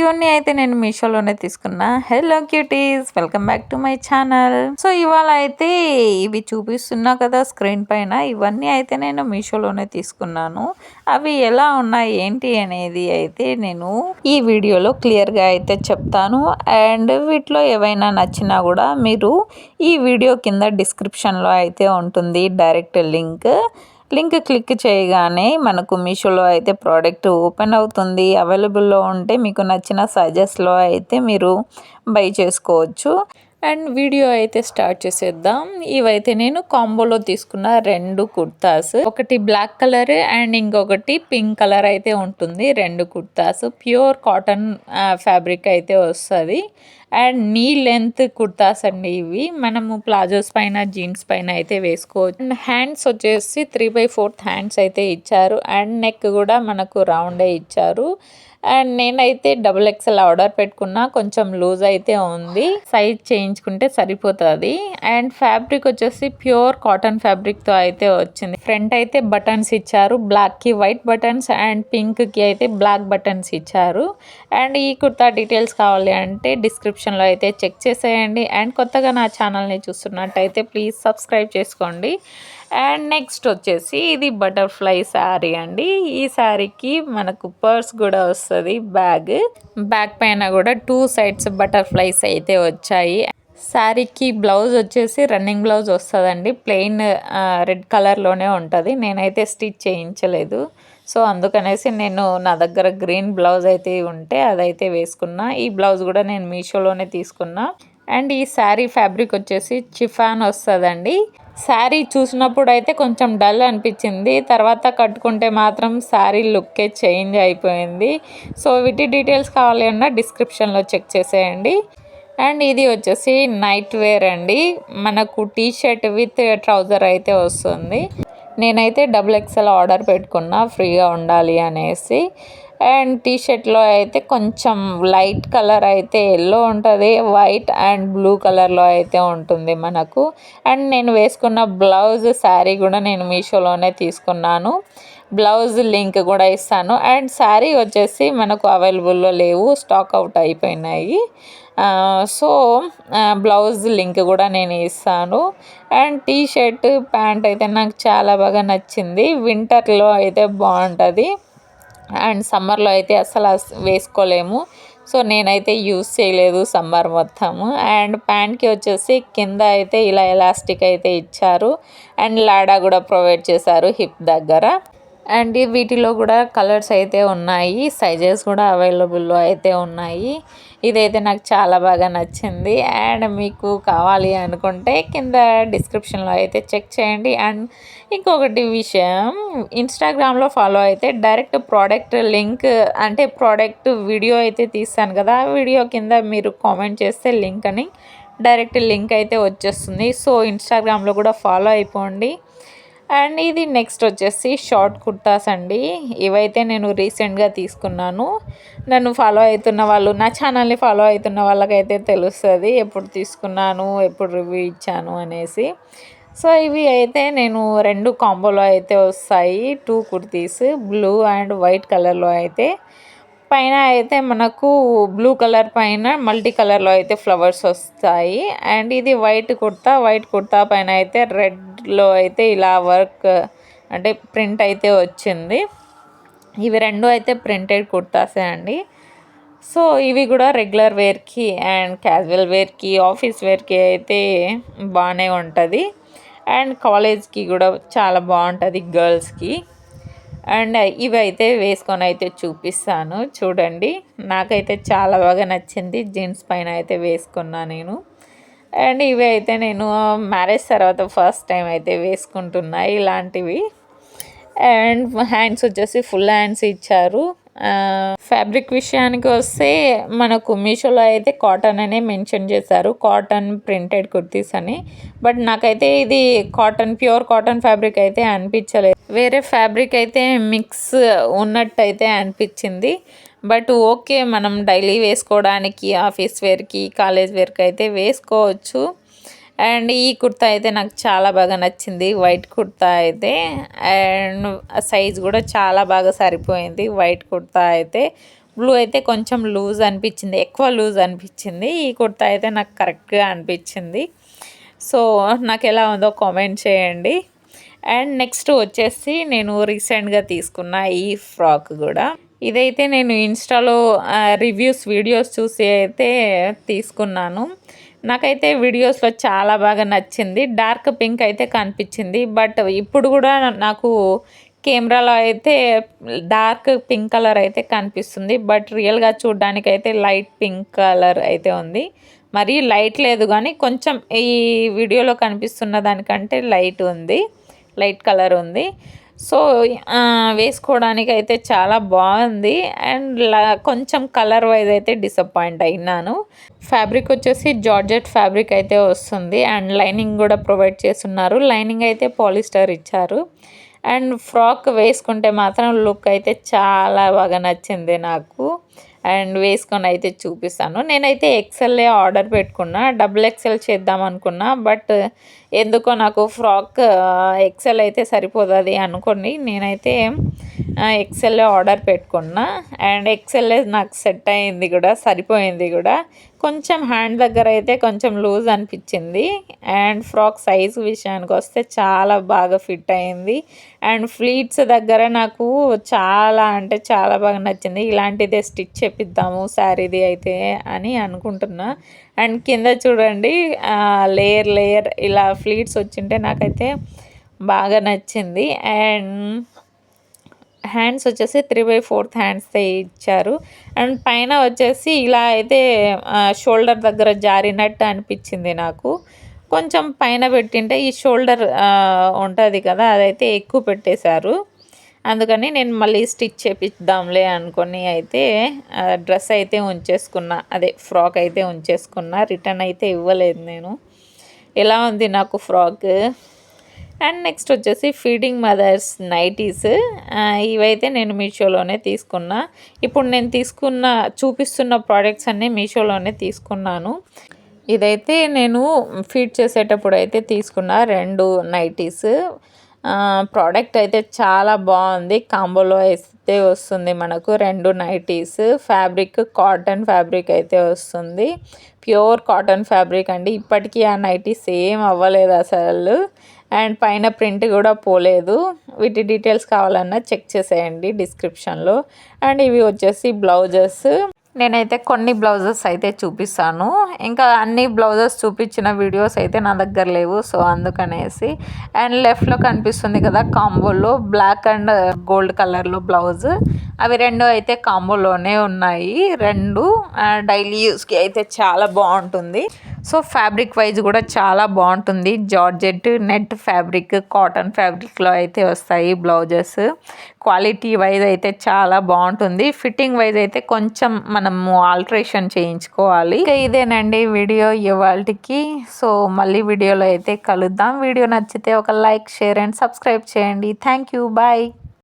ఇవన్నీ అయితే నేను మీషోలోనే తీసుకున్నా. Hello cuties, welcome back to my channel. So ఇవాళ అయితే ఇవి చూపిస్తున్నా కదా స్క్రీన్ పైన, ఇవన్నీ అయితే నేను మీషోలోనే తీసుకున్నాను. అవి ఎలా ఉన్నాయి ఏంటి అనేది అయితే నేను ఈ వీడియోలో క్లియర్గా అయితే చెప్తాను. అండ్ వీటిలో ఏవైనా నచ్చినా కూడా మీరు ఈ వీడియో కింద డిస్క్రిప్షన్లో అయితే ఉంటుంది డైరెక్ట్ లింక్ క్లిక్ చేయగానే మనకు మీషోలో అయితే ప్రోడక్ట్ ఓపెన్ అవుతుంది. అవైలబుల్లో ఉంటే మీకు నచ్చిన సైజెస్లో అయితే మీరు బై చేసుకోవచ్చు. అండ్ వీడియో అయితే స్టార్ట్ చేసేద్దాం. ఇవైతే నేను కాంబోలో తీసుకున్న 2 కుర్తాస్, ఒకటి బ్లాక్ కలర్ అండ్ ఇంకొకటి పింక్ కలర్ అయితే ఉంటుంది. 2 కుర్తాస్ ప్యూర్ కాటన్ ఫ్యాబ్రిక్ అయితే వస్తుంది. అండ్ నీ లెంత్ కుర్తాస్ అండి ఇవి. మనము ప్లాజోస్ పైన జీన్స్ పైన అయితే వేసుకోవచ్చు. అండ్ హ్యాండ్స్ వచ్చేసి 3/4 హ్యాండ్స్ అయితే ఇచ్చారు. అండ్ నెక్ కూడా మనకు రౌండే ఇచ్చారు. అండ్ నేనైతే XXL ఆర్డర్ పెట్టుకున్నా, కొంచెం లూజ్ అయితే ఉంది, సైజ్ చేయించుకుంటే సరిపోతుంది. అండ్ ఫ్యాబ్రిక్ వచ్చేసి ప్యూర్ కాటన్ ఫ్యాబ్రిక్తో అయితే వచ్చింది. ఫ్రంట్ అయితే బటన్స్ ఇచ్చారు, బ్లాక్కి వైట్ బటన్స్ అండ్ పింక్కి అయితే బ్లాక్ బటన్స్ ఇచ్చారు. అండ్ ఈ కుర్తా డీటెయిల్స్ కావాలి అంటే డిస్క్రిప్షన్లో అయితే చెక్ చేసేయండి. అండ్ కొత్తగా నా ఛానల్ని చూస్తున్నట్టయితే ప్లీజ్ సబ్స్క్రైబ్ చేసుకోండి. అండ్ నెక్స్ట్ వచ్చేసి ఇది బటర్ఫ్లై శారీ అండి. ఈ శారీకి మనకు పర్స్ కూడా వస్తుంది, బ్యాక్ పైన కూడా 2 సైడ్స్ బటర్ఫ్లైస్ అయితే వచ్చాయి. శారీకి బ్లౌజ్ వచ్చేసి రన్నింగ్ బ్లౌజ్ వస్తుందండి, ప్లెయిన్ రెడ్ కలర్లోనే ఉంటుంది. నేనైతే స్టిచ్ చేయించలేదు, సో అందుకనేసి నేను నా దగ్గర గ్రీన్ బ్లౌజ్ అయితే ఉంటే అదైతే వేసుకున్నా. ఈ బ్లౌజ్ కూడా నేను మీషోలోనే తీసుకున్నా. అండ్ ఈ శారీ ఫ్యాబ్రిక్ వచ్చేసి చిఫాన్ వస్తుందండి. శారీ చూసినప్పుడు అయితే కొంచెం డల్ అనిపించింది, తర్వాత కట్టుకుంటే మాత్రం శారీ లుక్కే చేంజ్ అయిపోయింది. సో వీటి డీటెయిల్స్ కావాలి అన్నా డిస్క్రిప్షన్లో చెక్ చేసేయండి. అండ్ ఇది వచ్చేసి నైట్ వేర్ అండి, మనకు టీ షర్ట్ విత్ ట్రౌజర్ అయితే వస్తుంది. నేనైతే XXL ఆర్డర్ పెట్టుకున్నా ఫ్రీగా ఉండాలి అనేసి. అండ్ టీ షర్ట్లో అయితే కొంచెం లైట్ కలర్ అయితే ఎల్లో ఉంటుంది, వైట్ అండ్ బ్లూ కలర్లో అయితే ఉంటుంది మనకు. అండ్ నేను వేసుకున్న బ్లౌజ్ శారీ కూడా నేను మీషోలోనే తీసుకున్నాను. బ్లౌజ్ లింక్ కూడా ఇస్తాను. అండ్ శారీ వచ్చేసి మనకు అవైలబుల్లో లేవు, స్టాక్ అవుట్ అయిపోయినాయి. సో బ్లౌజ్ లింక్ కూడా నేను ఇస్తాను. అండ్ టీ షర్ట్ ప్యాంట్ అయితే నాకు చాలా బాగా నచ్చింది. వింటర్లో అయితే బాగుంటుంది అండ్ సమ్మర్లో అయితే అసలు వేసుకోలేము. సో నేనైతే యూస్ చేయలేదు సమ్మర్ మొత్తము. అండ్ ప్యాంట్కి వచ్చేసి కింద అయితే ఇలా ఎలాస్టిక్ అయితే ఇచ్చారు అండ్ లాడా కూడా ప్రొవైడ్ చేశారు హిప్ దగ్గర. అండ్ వీటిలో కూడా కలర్స్ అయితే ఉన్నాయి, సైజెస్ కూడా అవైలబుల్లో అయితే ఉన్నాయి. ఇదైతే నాకు చాలా బాగా నచ్చింది. అండ్ మీకు కావాలి అనుకుంటే కింద డిస్క్రిప్షన్లో అయితే చెక్ చేయండి. అండ్ ఇంకొకటి విషయం, ఇన్స్టాగ్రామ్లో ఫాలో అయితే డైరెక్ట్ ప్రోడక్ట్ లింక్ అంటే ప్రోడక్ట్ వీడియో అయితే తీస్తాను కదా, ఆ వీడియో కింద మీరు కామెంట్ చేస్తే లింక్ అని డైరెక్ట్ లింక్ అయితే వచ్చేస్తుంది. సో ఇన్స్టాగ్రామ్లో కూడా ఫాలో అయిపోండి. అండ్ ఇది నెక్స్ట్ వచ్చేసి షార్ట్ కుర్తాస్ అండి. ఇవైతే నేను రీసెంట్గా తీసుకున్నాను. నన్ను ఫాలో అవుతున్న వాళ్ళు, నా ఛానల్ని ఫాలో అవుతున్న వాళ్ళకైతే తెలుస్తుంది ఎప్పుడు తీసుకున్నాను, ఎప్పుడు రివ్యూ ఇచ్చాను అనేసి. సో ఇవి అయితే నేను 2 కాంబోలో అయితే వస్తాయి, 2 కుర్తీస్ బ్లూ అండ్ వైట్ కలర్లో అయితే. పైన అయితే మనకు బ్లూ కలర్ పైన మల్టీ కలర్లో అయితే ఫ్లవర్స్ వస్తాయి. అండ్ ఇది వైట్ కుర్తా పైన అయితే రెడ్లో అయితే ఇలా వర్క్ అంటే ప్రింట్ అయితే వచ్చింది. ఇవి 2 అయితే ప్రింటెడ్ కుర్తాసే అండి. సో ఇవి కూడా రెగ్యులర్ వేర్కి అండ్ క్యాజువల్ వేర్కి, ఆఫీస్ వేర్కి అయితే బాగానే ఉంటుంది. అండ్ కాలేజ్కి కూడా చాలా బాగుంటుంది గర్ల్స్కి. అండ్ ఇవి అయితే వేసుకొని అయితే చూపిస్తాను చూడండి. నాకైతే చాలా బాగా నచ్చింది, జీన్స్ పైన అయితే వేసుకున్నా నేను. అండ్ ఇవి అయితే నేను మ్యారేజ్ తర్వాత ఫస్ట్ టైం అయితే వేసుకుంటున్నా ఇలాంటివి. అండ్ హ్యాండ్స్ వచ్చేసి ఫుల్ హ్యాండ్స్ ఇచ్చారు. ఫ్యాబ్రిక్ విషయానికి వస్తే మనకు మీషోలో అయితే కాటన్ అనే మెన్షన్ చేశారు, కాటన్ ప్రింటెడ్ కుర్తీస్ అని. బట్ నాకైతే ఇది ప్యూర్ కాటన్ ఫ్యాబ్రిక్ అయితే అనిపించలేదు, వేరే ఫ్యాబ్రిక్ అయితే మిక్స్ ఉన్నట్టు అయితే అనిపించింది. బట్ ఓకే, మనం డైలీ వేసుకోవడానికి, ఆఫీస్ వేర్కి, కాలేజ్ వేర్కి అయితే వేసుకోవచ్చు. అండ్ ఈ కుర్తా అయితే నాకు చాలా బాగా నచ్చింది, వైట్ కుర్తా అయితే. అండ్ సైజ్ కూడా చాలా బాగా సరిపోయింది వైట్ కుర్తా అయితే. బ్లూ అయితే కొంచెం లూజ్ అనిపించింది, ఎక్కువ లూజ్ అనిపించింది. ఈ కుర్తా అయితే నాకు కరెక్ట్గా అనిపించింది. సో నాకు ఎలా ఉందో కామెంట్ చేయండి. అండ్ నెక్స్ట్ వచ్చేసి నేను రీసెంట్గా తీసుకున్న ఈ ఫ్రాక్ కూడా. ఇదైతే నేను ఇన్స్టాలో రివ్యూస్ వీడియోస్ చూసి అయితే తీసుకున్నాను. నాకైతే వీడియోస్లో చాలా బాగా నచ్చింది. డార్క్ పింక్ అయితే కనిపించింది, బట్ ఇప్పుడు కూడా నాకు కెమెరాలో అయితే డార్క్ పింక్ కలర్ అయితే కనిపిస్తుంది, బట్ రియల్గా చూడడానికి అయితే లైట్ పింక్ కలర్ అయితే ఉంది. మరీ లైట్ లేదు కానీ కొంచెం ఈ వీడియోలో కనిపిస్తున్న దానికంటే లైట్ కలర్ ఉంది. సో వేసుకోవడానికి అయితే చాలా బాగుంది. అండ్ కొంచెం కలర్ వైజ్ అయితే డిసప్పాయింట్ అయినాను. ఫ్యాబ్రిక్ వచ్చేసి జార్జెట్ ఫ్యాబ్రిక్ అయితే వస్తుంది. అండ్ లైనింగ్ కూడా ప్రొవైడ్ చేస్తున్నారు. లైనింగ్ అయితే పాలిస్టర్ ఇచ్చారు. అండ్ ఫ్రాక్ వేసుకుంటే మాత్రం లుక్ అయితే చాలా బాగా నచ్చింది నాకు. అండ్ వేసుకొని అయితే చూపిస్తాను. నేనైతే ఎక్సెల్ ఆర్డర్ పెట్టుకున్నా, డబుల్ ఎక్సెల్ చేద్దాం అనుకున్నా, బట్ ఎందుకో నాకు ఫ్రాక్ ఎక్సెల్ అయితే సరిపోతుంది అనుకోండి నేనైతే ఎక్సెల్ ఆర్డర్ పెట్టుకున్నా. అండ్ ఎక్సెల్ నాకు సెట్ అయింది కూడా, సరిపోయింది కూడా. కొంచెం హ్యాండ్ దగ్గర అయితే కొంచెం లూజ్ అనిపించింది. అండ్ ఫ్రాక్ సైజు విషయానికి వస్తే చాలా బాగా ఫిట్ అయింది. అండ్ ఫ్లీట్స్ దగ్గర నాకు చాలా అంటే చాలా బాగా నచ్చింది. ఇలాంటిదే స్టిచ్ చేపిద్దాము శారీది అయితే అని అనుకుంటున్నా. అండ్ కింద చూడండి లేయర్ ఇలా ఫ్లీట్స్ వచ్చింటే నాకైతే బాగా నచ్చింది. అండ్ హ్యాండ్స్ వచ్చేసి 3/4 హ్యాండ్స్ ఇచ్చారు. అండ్ పైన వచ్చేసి ఇలా అయితే షోల్డర్ దగ్గర జారినట్టు అనిపించింది నాకు. కొంచెం పైన పెట్టింటే ఈ షోల్డర్ ఉంటుంది కదా, అదైతే ఎక్కువ పెట్టేశారు. అందుకని నేను మళ్ళీ స్టిచ్ చేపిద్దాంలే అనుకొని అయితే డ్రెస్ అయితే ఉంచేసుకున్నా, అదే ఫ్రాక్ అయితే ఉంచేసుకున్నా. రిటర్న్ అయితే ఇవ్వలేదు నేను. ఎలా ఉంది నాకు ఫ్రాక్. అండ్ నెక్స్ట్ వచ్చేసి ఫీడింగ్ మదర్స్ నైటీస్. ఇవైతే నేను మీషోలోనే తీసుకున్నా. ఇప్పుడు నేను చూపిస్తున్న ప్రోడక్ట్స్ అన్నీ మీషోలోనే తీసుకున్నాను. ఇదైతే నేను ఫీడ్ చేసేటప్పుడు అయితే తీసుకున్న 2 నైటీస్. ప్రోడక్ట్ అయితే చాలా బాగుంది. కాంబోలో అయితే వస్తుంది మనకు 2 నైటీస్. ఫ్యాబ్రిక్ కాటన్ ఫ్యాబ్రిక్ అయితే వస్తుంది, ప్యూర్ కాటన్ ఫ్యాబ్రిక్ అండి. ఇప్పటికీ ఆ నైటీస్ ఏం అవ్వలేదు అసలు. అండ్ పైన ప్రింట్ కూడా పోలేదు. వీటి డీటెయిల్స్ కావాలన్నా చెక్ చేసేయండి డిస్క్రిప్షన్లో. అండ్ ఇవి వచ్చేసి బ్లౌజెస్. నేనైతే కొన్ని బ్లౌజెస్ అయితే చూపిస్తాను. ఇంకా అన్ని బ్లౌజెస్ చూపించిన వీడియోస్ అయితే నా దగ్గర లేవు, సో అందుకనేసి. అండ్ లెఫ్ట్లో కనిపిస్తుంది కదా కాంబోలో బ్లాక్ అండ్ గోల్డ్ కలర్లో బ్లౌజ్. అవి 2 అయితే కాంబోలోనే ఉన్నాయి. 2 డైలీ యూస్కి అయితే చాలా బాగుంటుంది. సో ఫ్యాబ్రిక్ వైజ్ కూడా చాలా బాగుంటుంది. జార్జెట్, నెట్ ఫ్యాబ్రిక్, కాటన్ ఫ్యాబ్రిక్లో అయితే వస్తాయి బ్లౌజెస్. క్వాలిటీ వైజ్ అయితే చాలా బాగుంటుంది. ఫిట్టింగ్ వైజ్ అయితే కొంచెం మనము ఆల్టరేషన్ చేయించుకోవాలి. ఇంకా ఇదేనండి వీడియో ఇవాళకి. సో మళ్ళీ వీడియోలో అయితే కలుద్దాం. వీడియో నచ్చితే ఒక లైక్, షేర్ అండ్ సబ్స్క్రైబ్ చేయండి. Thank you, bye.